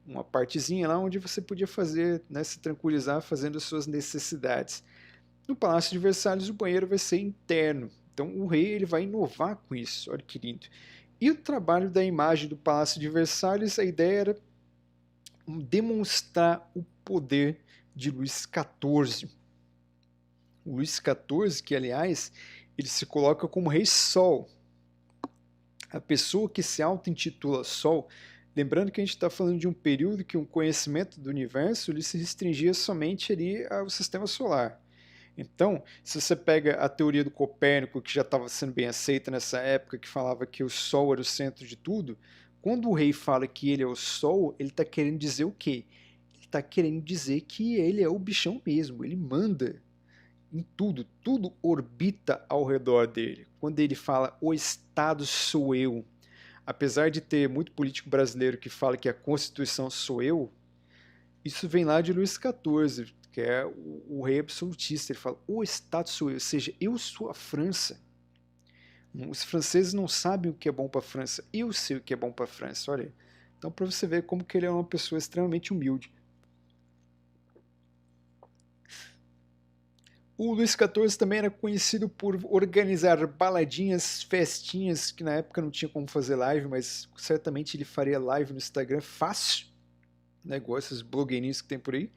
uma partezinha lá onde você podia fazer, né, se tranquilizar fazendo as suas necessidades. No Palácio de Versalhes o banheiro vai ser interno, então o rei ele vai inovar com isso, olha que lindo. E o trabalho da imagem do Palácio de Versalhes, a ideia era demonstrar o poder de Luís XIV. O Luís XIV, que aliás, ele se coloca como Rei Sol. A pessoa que se auto-intitula Sol, lembrando que a gente está falando de um período que o conhecimento do universo ele se restringia somente ali ao sistema solar. Então, se você pega a teoria do Copérnico, que já estava sendo bem aceita nessa época, que falava que o Sol era o centro de tudo, quando o rei fala que ele é o Sol, ele está querendo dizer o quê? Ele está querendo dizer que ele é o bichão mesmo, ele manda em tudo, tudo orbita ao redor dele. Quando ele fala o Estado sou eu, apesar de ter muito político brasileiro que fala que a Constituição sou eu, isso vem lá de Luís XIV, que é o rei absolutista. Ele fala, o Estado sou eu, ou seja, eu sou a França. Os franceses não sabem o que é bom para a França, eu sei o que é bom para a França, olha. Então, para você ver como que ele é uma pessoa extremamente humilde. O Luís XIV também era conhecido por organizar baladinhas, festinhas, que na época não tinha como fazer live, mas certamente ele faria live no Instagram fácil, né, igual esses blogueirinhos que tem por aí.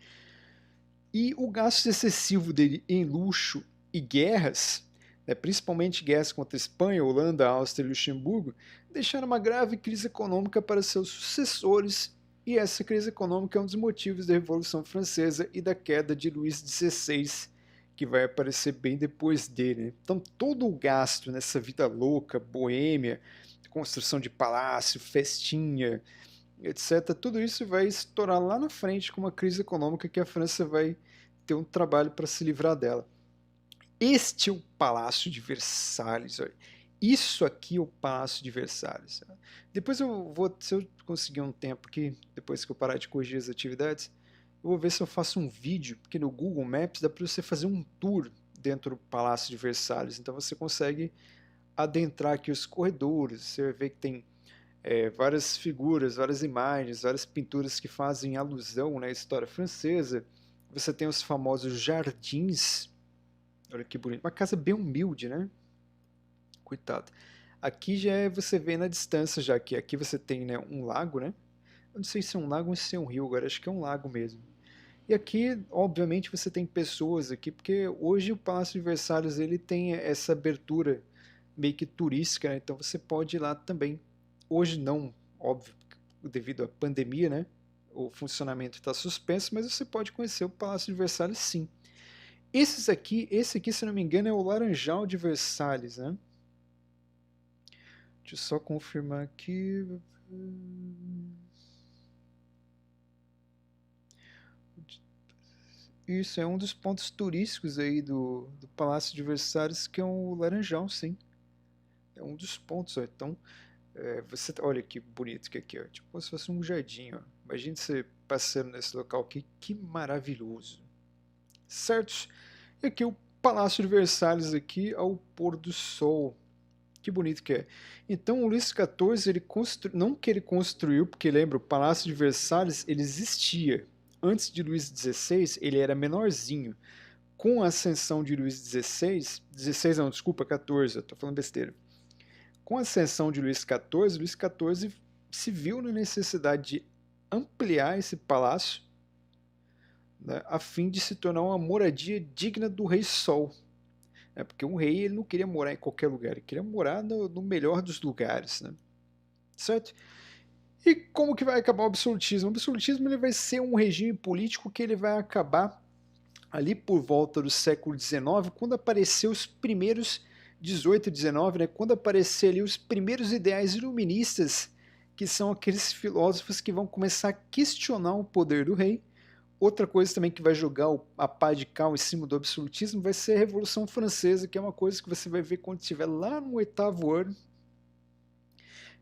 E o gasto excessivo dele em luxo e guerras, né, principalmente guerras contra a Espanha, Holanda, Áustria e Luxemburgo, deixaram uma grave crise econômica para seus sucessores, e essa crise econômica é um dos motivos da Revolução Francesa e da queda de Luís XVI, que vai aparecer bem depois dele. Né? Então todo o gasto nessa vida louca, boêmia, construção de palácio, festinha, etc., tudo isso vai estourar lá na frente com uma crise econômica que a França vai ter um trabalho para se livrar dela. Este é o Palácio de Versalhes. Olha. Isso aqui é o Palácio de Versalhes. Depois eu vou, se eu conseguir um tempo aqui, depois que eu parar de corrigir as atividades, eu vou ver se eu faço um vídeo, porque no Google Maps dá para você fazer um tour dentro do Palácio de Versalhes. Então você consegue adentrar aqui os corredores, você vai ver que tem várias figuras, várias imagens, várias pinturas que fazem alusão, né, à história francesa. Você tem os famosos jardins. Olha que bonito. Uma casa bem humilde, né? Coitado. Aqui já é você vê na distância, já que aqui você tem, né, um lago, né? Eu não sei se é um lago ou se é um rio agora, acho que é um lago mesmo. E aqui, obviamente, você tem pessoas aqui, porque hoje o Palácio de Versalhes ele tem essa abertura meio que turística, né? Então você pode ir lá também. Hoje não, óbvio, devido à pandemia, né? O funcionamento está suspenso, mas você pode conhecer o Palácio de Versalhes sim. Esse aqui, se não me engano, é o Laranjal de Versalhes, né? Deixa eu só confirmar aqui. Isso é um dos pontos turísticos aí do Palácio de Versalhes, que é o Laranjal, sim. É um dos pontos, ó. Então, você, olha que bonito que aqui, ó. Tipo como se fosse um jardim, ó. Imagine você passando nesse local aqui, que maravilhoso. Certo? E aqui o Palácio de Versalhes aqui ao pôr do sol. Que bonito que é. Então o Luís XIV, não que ele construiu, porque lembra, o Palácio de Versalhes ele existia. Antes de Luís XVI, ele era menorzinho. Com a ascensão de Luís XVI, 16 não, desculpa, 14, eu tô falando besteira. Com a ascensão de Luís XIV se viu na necessidade de ampliar esse palácio, né, a fim de se tornar uma moradia digna do Rei Sol. Porque um rei ele não queria morar em qualquer lugar, ele queria morar no melhor dos lugares. Né? Certo? E como que vai acabar o absolutismo? O absolutismo ele vai ser um regime político que ele vai acabar ali por volta do século XIX, quando apareceu os primeiros 18 e 19, né, quando aparecer ali os primeiros ideais iluministas, que são aqueles filósofos que vão começar a questionar o poder do rei. Outra coisa também que vai jogar a pá de cal em cima do absolutismo vai ser a Revolução Francesa, que é uma coisa que você vai ver quando estiver lá no 8º ano,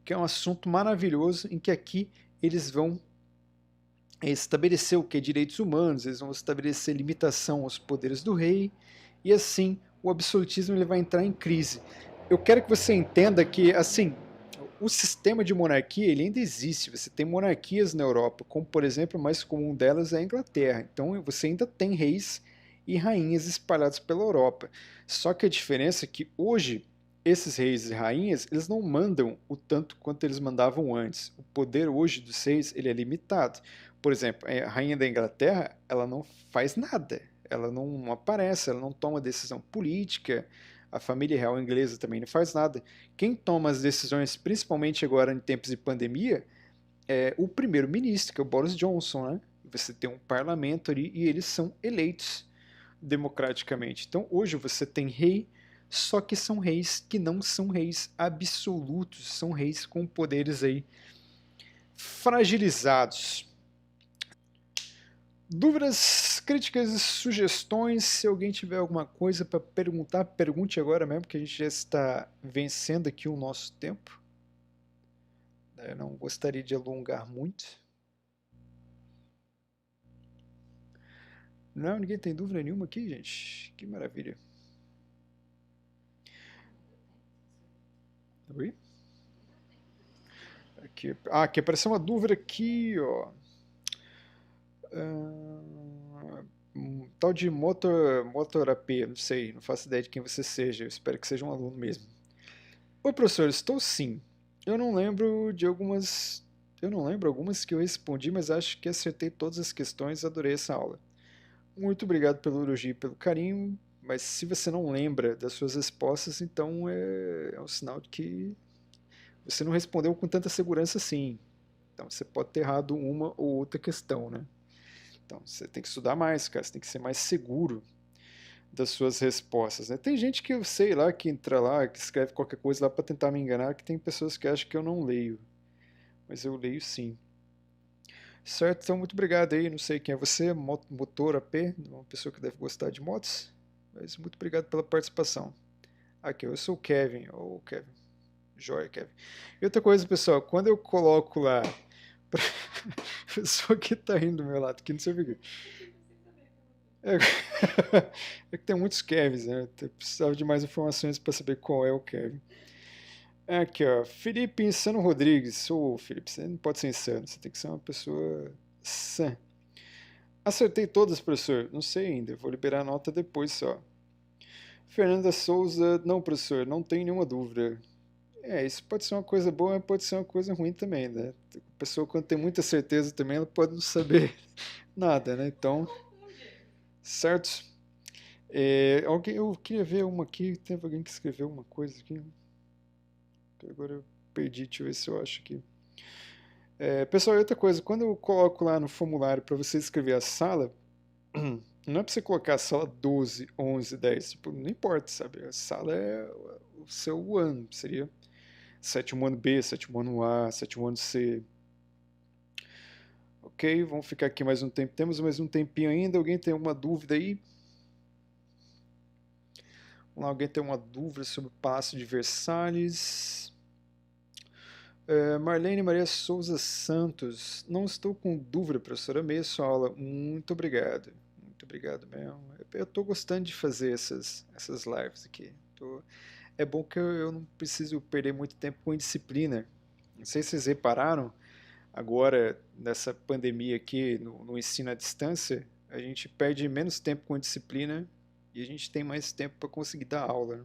que é um assunto maravilhoso, em que aqui eles vão estabelecer o que? Direitos humanos, eles vão estabelecer limitação aos poderes do rei, e assim o absolutismo ele vai entrar em crise. Eu quero que você entenda que, assim, o sistema de monarquia ele ainda existe. Você tem monarquias na Europa, como por exemplo, a mais comum delas é a Inglaterra. Então você ainda tem reis e rainhas espalhados pela Europa. Só que a diferença é que hoje esses reis e rainhas eles não mandam o tanto quanto eles mandavam antes. O poder hoje dos reis ele é limitado. Por exemplo, a rainha da Inglaterra ela não faz nada. Ela não aparece, ela não toma decisão política. A família real inglesa também não faz nada. Quem toma as decisões, principalmente agora em tempos de pandemia, é o primeiro-ministro, que é o Boris Johnson, né? Você tem um parlamento ali e eles são eleitos democraticamente. Então hoje você tem rei, só que são reis que não são reis absolutos, são reis com poderes aí fragilizados. Dúvidas, críticas e sugestões. Se alguém tiver alguma coisa para perguntar, pergunte agora mesmo, que a gente já está vencendo aqui o nosso tempo. Eu não gostaria de alongar muito. Não, ninguém tem dúvida nenhuma aqui, gente. Que maravilha. Oi? Aqui apareceu uma dúvida aqui, ó. Tal de Motor AP, não sei, não faço ideia de quem você seja, eu espero que seja um aluno mesmo. Oi, professor, estou sim. Eu não lembro de algumas. Eu não lembro algumas que eu respondi, mas acho que acertei todas as questões e adorei essa aula. Muito obrigado pelo elogio e pelo carinho, mas se você não lembra das suas respostas, então é um sinal de que você não respondeu com tanta segurança assim. Então você pode ter errado uma ou outra questão, né? Então você tem que estudar mais, cara, você tem que ser mais seguro das suas respostas, né? Tem gente que eu sei lá, que entra lá, que escreve qualquer coisa lá para tentar me enganar, que tem pessoas que acham que eu não leio, mas eu leio sim. Certo, então muito obrigado aí, não sei quem é você, Motor AP, uma pessoa que deve gostar de motos, mas muito obrigado pela participação. Aqui, eu sou o Kevin, ou Kevin, joia Kevin. E outra coisa, pessoal, quando eu coloco lá, pra... a pessoa que tá rindo do meu lado, que não sei por quê. É, é que tem muitos Kevins, né? Eu precisava de mais informações para saber qual é o Kevin. Aqui, ó. Felipe Insano Rodrigues. Ô, Felipe, você não pode ser insano, você tem que ser uma pessoa sã. Acertei todas, professor? Não sei ainda, vou liberar a nota depois só. Fernanda Souza. Não, professor, não tem nenhuma dúvida. Isso pode ser uma coisa boa, mas pode ser uma coisa ruim também, né? A pessoa, quando tem muita certeza também, ela pode não saber nada, né? Então, certo? Eu queria ver uma aqui, teve alguém que escreveu uma coisa aqui, que agora eu perdi, deixa eu ver se eu acho aqui. Pessoal, outra coisa, quando eu coloco lá no formulário para você escrever a sala, não é para você colocar a sala 12, 11, 10, tipo, não importa, sabe? A sala é o seu ano, seria sétimo ano B, sétimo ano A, sétimo ano C. Ok, vamos ficar aqui mais um tempo. Temos mais um tempinho ainda. Alguém tem alguma dúvida aí? Vamos lá, alguém tem uma dúvida sobre o Paço de Versalhes? Marlene Maria Souza Santos. Não estou com dúvida, professora. Amei a sua aula. Muito obrigado. Muito obrigado mesmo. Eu estou gostando de fazer essas lives aqui. É bom que eu não preciso perder muito tempo com disciplina. Não sei se vocês repararam, agora nessa pandemia aqui, no ensino à distância, a gente perde menos tempo com disciplina e a gente tem mais tempo para conseguir dar aula, né?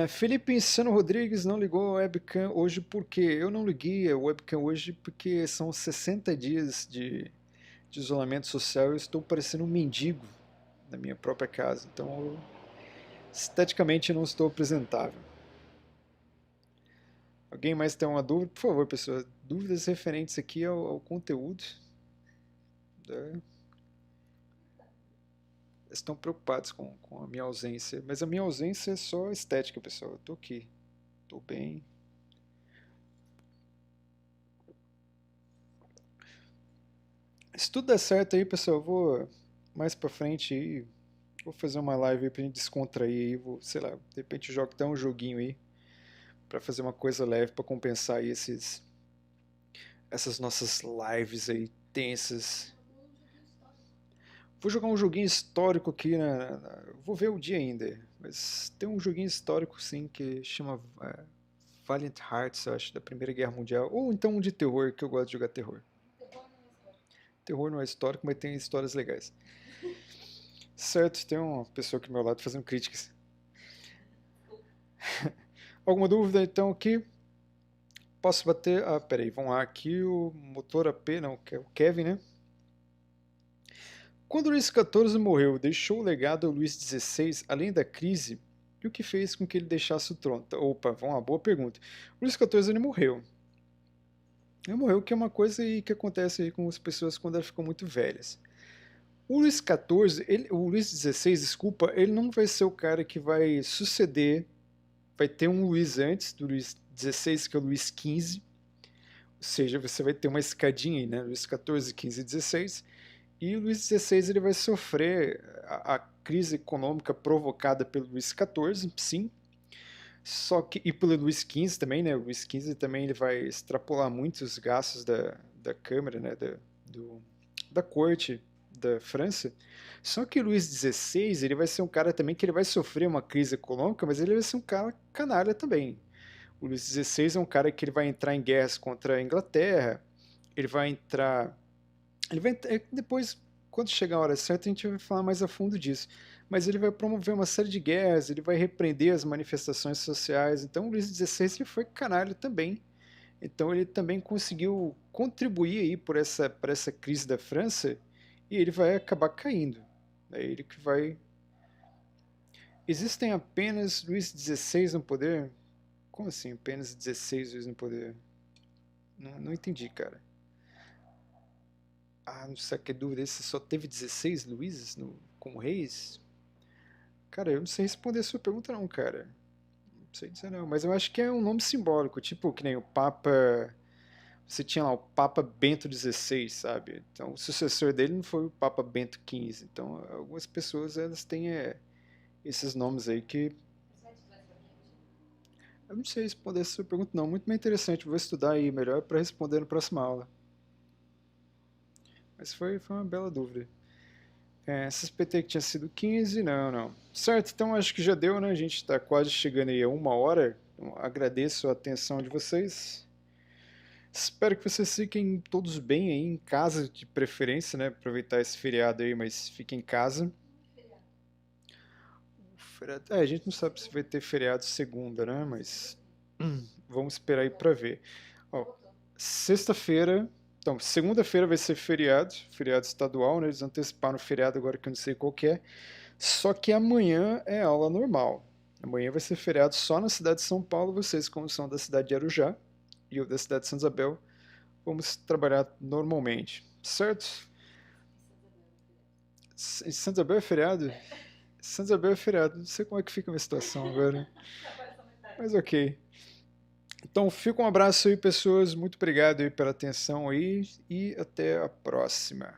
Felipe Insano Rodrigues não ligou a webcam hoje por quê? Eu não liguei a webcam hoje porque são 60 dias de isolamento social e eu estou parecendo um mendigo na minha própria casa. Então, esteticamente, não estou apresentável. Alguém mais tem uma dúvida? Por favor, pessoal, dúvidas referentes aqui ao conteúdo. Né? Estão preocupados com a minha ausência, mas a minha ausência é só estética, pessoal. Eu tô aqui, tô bem. Se tudo der certo aí, pessoal, eu vou mais pra frente aí, vou fazer uma live aí pra gente descontrair aí, vou, sei lá, de repente eu jogo até um joguinho aí pra fazer uma coisa leve pra compensar aí essas nossas lives aí tensas. Vou jogar um joguinho histórico aqui, vou ver o dia ainda, mas tem um joguinho histórico sim que chama Valiant Hearts, eu acho, da Primeira Guerra Mundial, ou então um de terror, que eu gosto de jogar terror. Terror não é histórico, mas tem histórias legais. Certo, tem uma pessoa aqui ao meu lado fazendo críticas. Alguma dúvida então aqui? Posso bater? Ah, peraí, vamos lá aqui, o motor AP, não, que é o Kevin, né? Quando Luís XIV morreu, deixou o legado ao Luís XVI, além da crise, e o que fez com que ele deixasse o trono? Opa, uma boa pergunta. O Luís XIV ele morreu. Ele morreu, que é uma coisa aí que acontece aí com as pessoas quando elas ficam muito velhas. O Luís XIV, o Luís XVI, desculpa, ele não vai ser o cara que vai suceder. Vai ter um Luís antes do Luís XVI, que é o Luís XV. Ou seja, você vai ter uma escadinha aí, né? Luís XIV, XV e XVI. E o Luís XVI ele vai sofrer a crise econômica provocada pelo Luís XIV, sim. Só que, e pelo Luís XV também, né? O Luís XV também ele vai extrapolar muito os gastos da Câmara, né? Da corte da França. Só que o Luís XVI ele vai ser um cara também que ele vai sofrer uma crise econômica, mas ele vai ser um cara canalha também. O Luís XVI é um cara que ele vai entrar em guerras contra a Inglaterra, ele vai entrar depois, quando chegar a hora certa, a gente vai falar mais a fundo disso. Mas ele vai promover uma série de guerras, ele vai repreender as manifestações sociais. Então, o Luís XVI ele foi canalha também. Então, ele também conseguiu contribuir aí por essa crise da França e ele vai acabar caindo. É ele que vai. Existem apenas Luís XVI no poder? Como assim, apenas 16 Luís no poder? Não entendi, cara. Ah, não sei que dúvida, esse só teve 16 Luíses como reis? Cara, eu não sei responder a sua pergunta não, cara. Não sei dizer não, mas eu acho que é um nome simbólico, tipo que nem o Papa... Você tinha lá o Papa Bento XVI, sabe? Então o sucessor dele não foi o Papa Bento XV. Então algumas pessoas elas têm esses nomes aí que... Eu não sei responder essa sua pergunta não, muito mais interessante. Vou estudar aí melhor para responder na próxima aula. Mas foi uma bela dúvida. SSPT que tinha sido 15, não. Certo, então acho que já deu, né? A gente está quase chegando aí a uma hora. Então, agradeço a atenção de vocês. Espero que vocês fiquem todos bem aí em casa, de preferência, né? Aproveitar esse feriado aí, mas fiquem em casa. feriado. A gente não sabe se vai ter feriado segunda, né? Mas vamos esperar aí pra ver. Ó, sexta-feira. Então, segunda-feira vai ser feriado, feriado estadual, né? Eles anteciparam o feriado agora que eu não sei qual que é. Só que amanhã é aula normal. Amanhã vai ser feriado só na cidade de São Paulo. Vocês, como são da cidade de Arujá e eu da cidade de Santa Isabel, vamos trabalhar normalmente, certo? Santa Isabel é feriado? Santa Isabel é feriado. Não sei como é que fica a minha situação agora. Mas ok. Então fica um abraço aí, pessoas. Muito obrigado aí pela atenção aí e até a próxima.